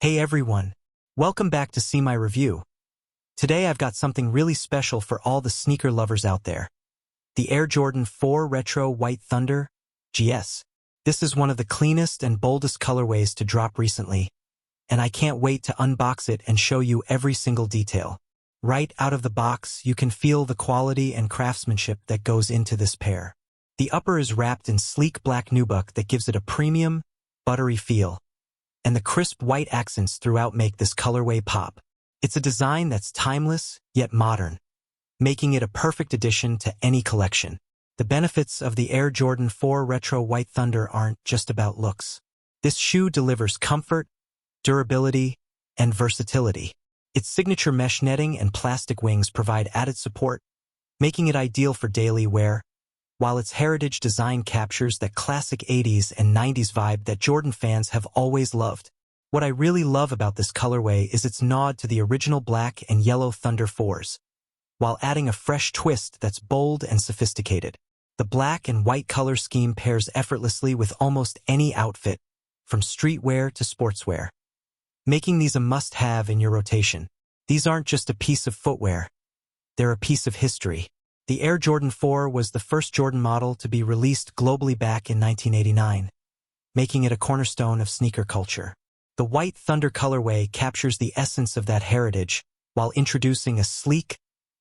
Hey everyone, welcome back to See My Review. Today I've got something really special for all the sneaker lovers out there. The Air Jordan 4 Retro White Thunder GS. This is one of the cleanest and boldest colorways to drop recently, and I can't wait to unbox it and show you every single detail. Right out of the box, you can feel the quality and craftsmanship that goes into this pair. The upper is wrapped in sleek black nubuck that gives it a premium, buttery feel, and the crisp white accents throughout make this colorway pop. It's a design that's timeless, yet modern, making it a perfect addition to any collection. The benefits of the Air Jordan 4 Retro White Thunder aren't just about looks. This shoe delivers comfort, durability, and versatility. Its signature mesh netting and plastic wings provide added support, making it ideal for daily wear, while its heritage design captures that classic 80s and 90s vibe that Jordan fans have always loved. What I really love about this colorway is its nod to the original black and yellow Thunder 4s, while adding a fresh twist that's bold and sophisticated. The black and white color scheme pairs effortlessly with almost any outfit, from streetwear to sportswear, making these a must-have in your rotation. These aren't just a piece of footwear, they're a piece of history. The Air Jordan 4 was the first Jordan model to be released globally back in 1989, making it a cornerstone of sneaker culture. The White Thunder colorway captures the essence of that heritage while introducing a sleek,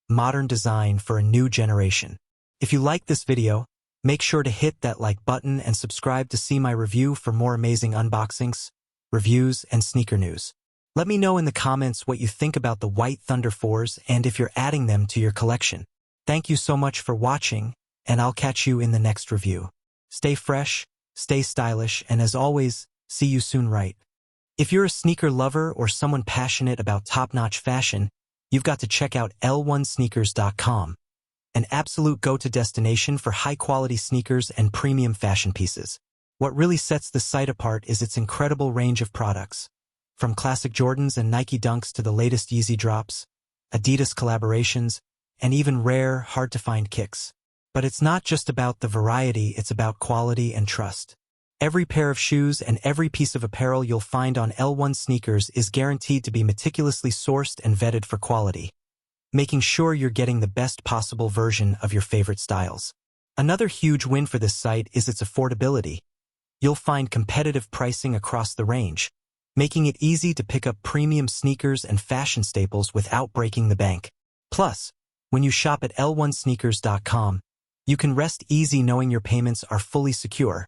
modern design for a new generation. If you like this video, make sure to hit that like button and subscribe to See My Review for more amazing unboxings, reviews, and sneaker news. Let me know in the comments what you think about the White Thunder 4s and if you're adding them to your collection. Thank you so much for watching, and I'll catch you in the next review. Stay fresh, stay stylish, and as always, see you soon, right? If you're a sneaker lover or someone passionate about top-notch fashion, you've got to check out l1sneakers.com, an absolute go-to destination for high-quality sneakers and premium fashion pieces. What really sets the site apart is its incredible range of products, from classic Jordans and Nike Dunks to the latest Yeezy drops, Adidas collaborations, and even rare, hard-to-find kicks. But it's not just about the variety, it's about quality and trust. Every pair of shoes and every piece of apparel you'll find on L1 Sneakers is guaranteed to be meticulously sourced and vetted for quality, making sure you're getting the best possible version of your favorite styles. Another huge win for this site is its affordability. You'll find competitive pricing across the range, making it easy to pick up premium sneakers and fashion staples without breaking the bank. Plus, when you shop at l1sneakers.com, you can rest easy knowing your payments are fully secure,